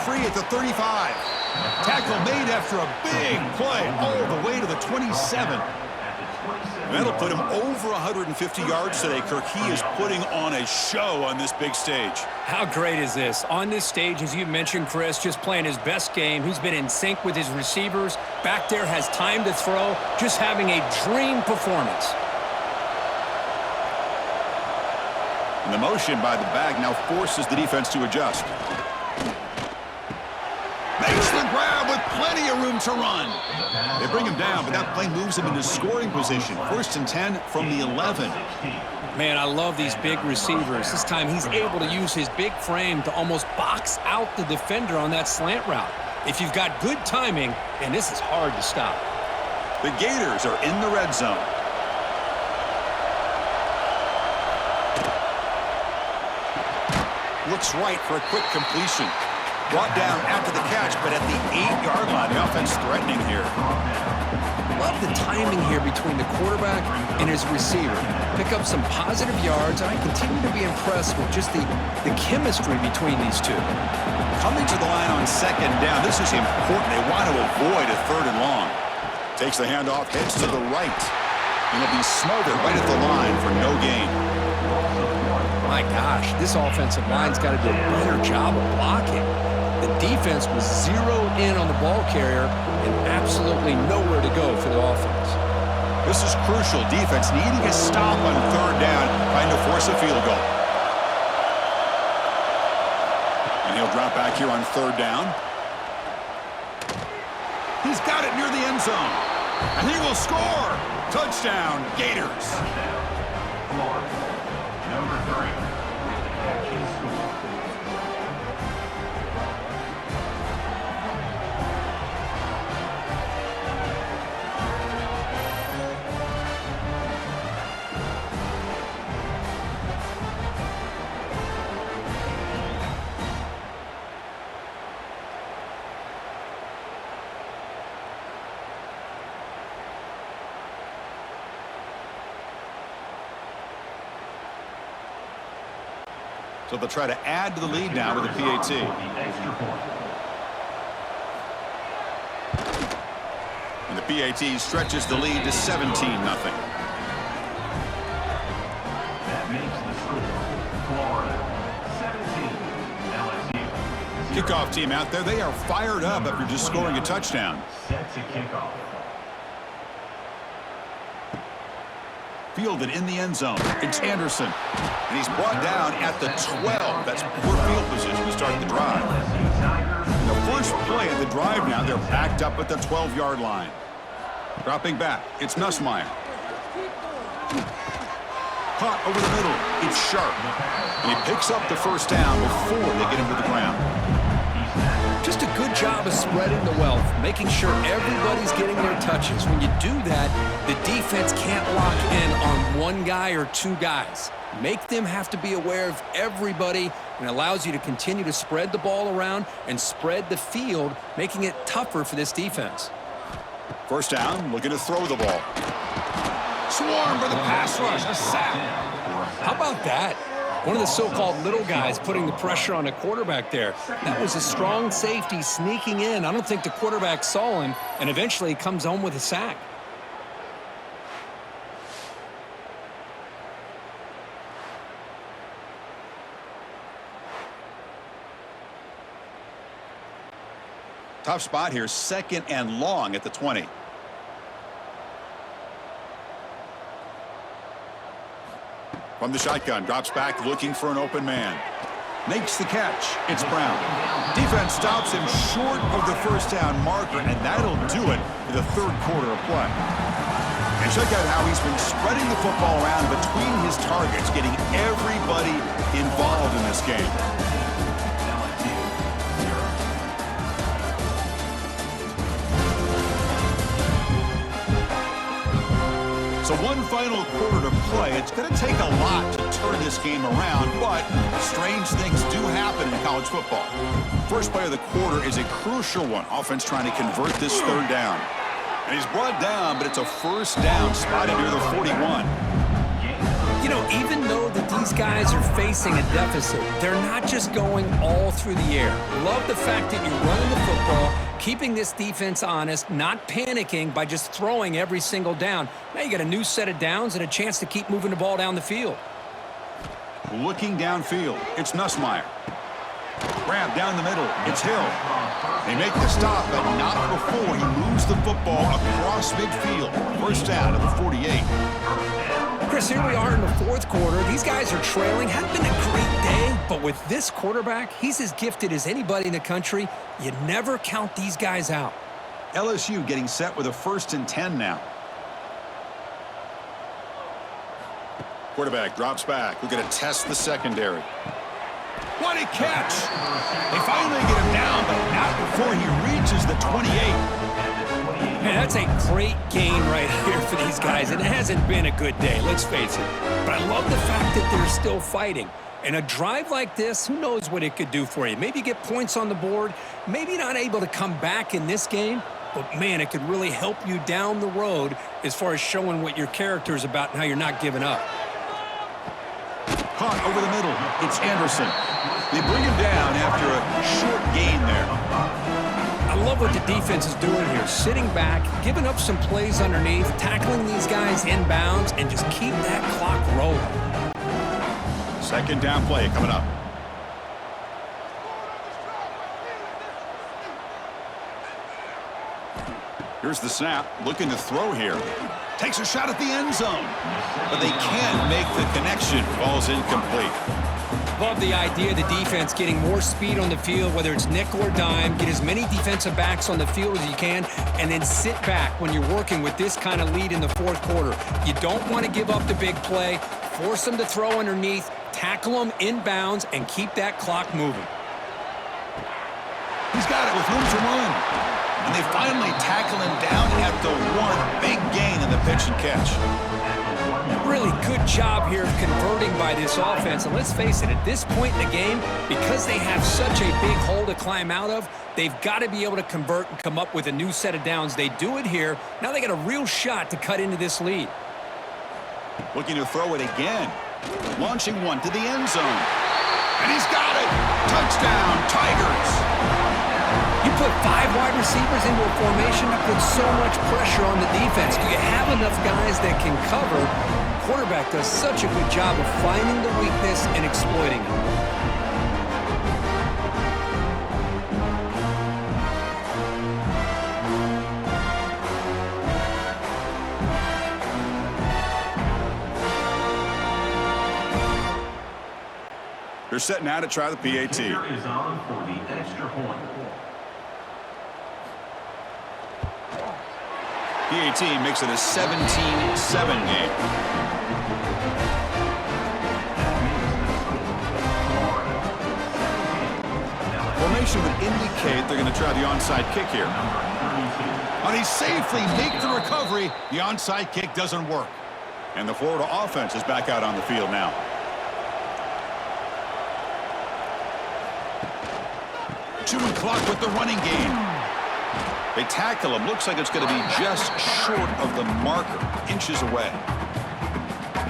free at the 35. Tackle made after a big play all the way to the 27. That'll put him over 150 yards today, Kirk. He is putting on a show on this big stage. How great is this? On this stage, as you mentioned, Chris, just playing his best game. He's been in sync with his receivers. Back there, has time to throw. Just having a dream performance. And the motion by the back now forces the defense to adjust. Makes the grab with plenty of room to run. They bring him down, but that play moves him into scoring position. 1st and 10 from the 11. Man, I love these big receivers. This time he's able to use his big frame to almost box out the defender on that slant route. If you've got good timing, and this is hard to stop. The Gators are in the red zone. Looks right for a quick completion. Brought down after the catch, but at the 8-yard line, the offense threatening here. Love the timing here between the quarterback and his receiver. Pick up some positive yards, and I continue to be impressed with just the chemistry between these two. Coming to the line on 2nd down, this is important. They want to avoid a 3rd and long. Takes the handoff, heads to the right. And it'll be smothered right at the line for no gain. My gosh, this offensive line's got to do a better job of blocking. The defense was zeroed in on the ball carrier and absolutely nowhere to go for the offense. This is crucial. Defense needing a stop on 3rd down, trying to force a field goal. And he'll drop back here on 3rd down. He's got it near the end zone. And he will score. Touchdown, Gators. Number 3. So they'll try to add to the lead now with a PAT. And the PAT stretches the lead to 17-0. That makes the score Florida 17, LSU. Kickoff team out there. They are fired up after just scoring a touchdown. Set to kick off. Fielded in the end zone. It's Anderson. And he's brought down at the 12. That's poor field position to start the drive. And the first play of the drive now, they're backed up at the 12-yard line. Dropping back, it's Nussmeier. Caught over the middle. It's Sharp. And he picks up the first down before they get him to the ground. Just a good job of spreading the wealth, making sure everybody's getting their touches. When you do that, the defense can't lock in on one guy or two guys. Make them have to be aware of everybody, and allows you to continue to spread the ball around and spread the field, making it tougher for this defense. First down, looking to throw the ball. Swarm for the pass rush, a sack. How about that? One of the so-called little guys putting the pressure on the quarterback there. That was a strong safety sneaking in. I don't think the quarterback saw him, and eventually comes home with a sack. Tough spot here, 2nd and long at the 20. From the shotgun, drops back looking for an open man. Makes the catch. It's Brown. Defense stops him short of the first down marker, and that'll do it for the 3rd quarter of play. And check out how he's been spreading the football around between his targets, getting everybody involved in this game. So one final quarter to play. It's going to take a lot to turn this game around, but strange things do happen in college football. First play of the quarter is a crucial one. Offense trying to convert this 3rd down. And he's brought down, but it's a first down spotted near the 41. You know, even though that these guys are facing a deficit, they're not just going all through the air. Love the fact that you're running the football, keeping this defense honest, not panicking by just throwing every single down. Now you got a new set of downs and a chance to keep moving the ball down the field. Looking downfield, it's Nussmeier. Grab down the middle, it's Hill. They make the stop, but not before he moves the football across midfield. First down at the 48. Chris, here we are in the fourth quarter. These guys are trailing. Hadn't been a great day, but with this quarterback, he's as gifted as anybody in the country. You never count these guys out. LSU getting set with a 1st and 10 now. Quarterback drops back. We're going to test the secondary. What a catch! They finally get him down, but not before he reaches the 28. Man, that's a great gain right here for these guys, and it hasn't been a good day, let's face it. But I love the fact that they're still fighting. And a drive like this, who knows what it could do for you. Maybe get points on the board, maybe not able to come back in this game, but man, it could really help you down the road as far as showing what your character is about and how you're not giving up. Caught over the middle. It's Anderson. They bring him down after a short gain there. I love what the defense is doing here. Sitting back, giving up some plays underneath, tackling these guys inbounds, and just keep that clock rolling. Second down play coming up. Here's the snap. Looking to throw here. Takes a shot at the end zone. But they can't make the connection. Ball's incomplete. Love the idea of the defense getting more speed on the field, whether it's nickel or dime. Get as many defensive backs on the field as you can, and then sit back when you're working with this kind of lead in the fourth quarter. You don't want to give up the big play. Force them to throw underneath, tackle them inbounds, and keep that clock moving. He's got it with room to run. And they finally tackle him down at the one. Big gain in the pitch and catch. Really good job here of converting by this offense. And let's face it, at this point in the game, because they have such a big hole to climb out of, they've got to be able to convert and come up with a new set of downs. They do it here. Now they got a real shot to cut into this lead. Looking to throw it again. Launching one to the end zone. And he's got it. Touchdown, Tigers. You put 5 wide receivers into a formation, that puts so much pressure on the defense. Do you have enough guys that can cover? Quarterback does such a good job of finding the weakness and exploiting it. They're setting now to try the PAT. Kicker is on for the extra point. PAT makes it a 17-7 game. Formation would indicate they're going to try the onside kick here. And they safely make the recovery. The onside kick doesn't work. And the Florida offense is back out on the field now. Chewing clock with the running game. They tackle him. Looks like it's going to be just short of the marker, inches away.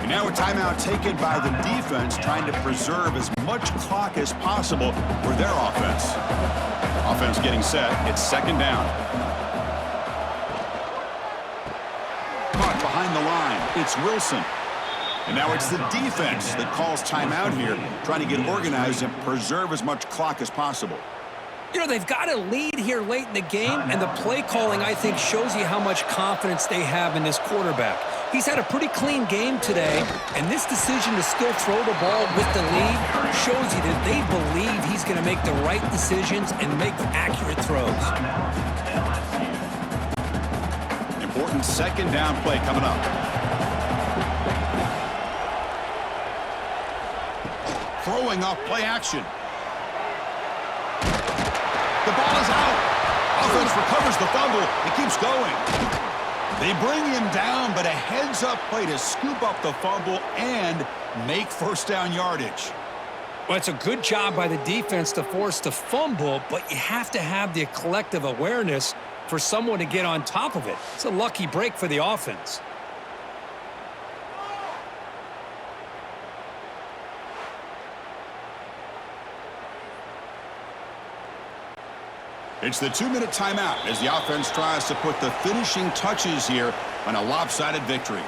And now a timeout taken by the defense, trying to preserve as much clock as possible for their offense. Offense getting set. It's second down. Caught behind the line. It's Wilson. And now it's the defense that calls timeout here, trying to get organized and preserve as much clock as possible. You know, they've got a lead here late in the game, and the play calling, I think, shows you how much confidence they have in this quarterback. He's had a pretty clean game today, and this decision to still throw the ball with the lead shows you that they believe he's going to make the right decisions and make accurate throws. Important second down play coming up. Throwing off play action. The ball is out. Offense recovers the fumble. It keeps going. They bring him down, but a heads-up play to scoop up the fumble and make first down yardage. Well, it's a good job by the defense to force the fumble, but you have to have the collective awareness for someone to get on top of it. It's a lucky break for the offense. It's the 2-minute timeout as the offense tries to put the finishing touches here on a lopsided victory.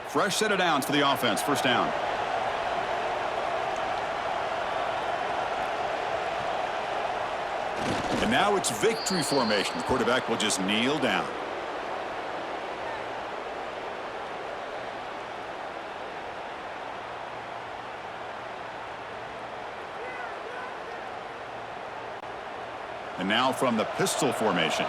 Fresh set of downs for the offense. First down. And now it's victory formation. The quarterback will just kneel down. And now from the pistol formation.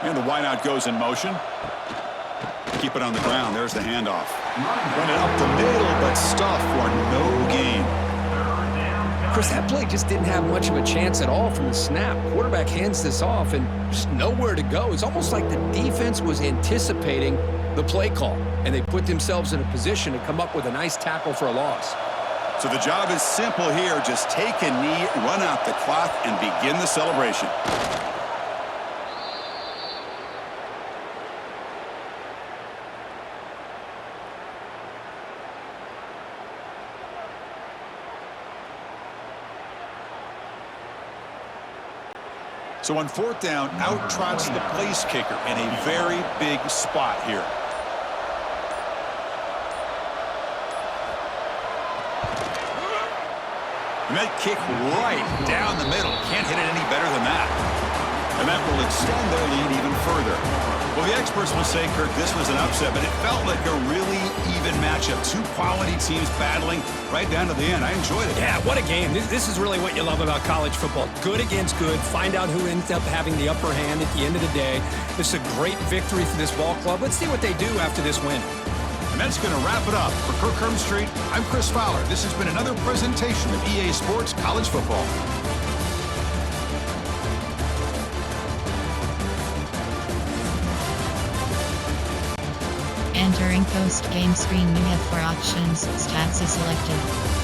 And the wideout goes in motion. Keep it on the ground. There's the handoff. Run it up the middle, but stuff for no gain. Chris, that play just didn't have much of a chance at all from the snap. Quarterback hands this off and just nowhere to go. It's almost like the defense was anticipating the play call, and they put themselves in a position to come up with a nice tackle for a loss. So the job is simple here. Just take a knee, run out the clock, and begin the celebration. So on fourth down, out trots the place kicker in a very big spot here. And that kick right down the middle. Can't hit it any better than that. And that will extend their lead even further. Well, the experts will say, Kirk, this was an upset, but it felt like a really even matchup. Two quality teams battling right down to the end. I enjoyed it. Yeah, what a game. This is really what you love about college football. Good against good. Find out who ends up having the upper hand at the end of the day. This is a great victory for this ball club. Let's see what they do after this win. And that's going to wrap it up. For Kirk Herbstreit, I'm Chris Fowler. This has been another presentation of EA Sports College Football. Entering post-game screen, you have 4 options. Stats is selected.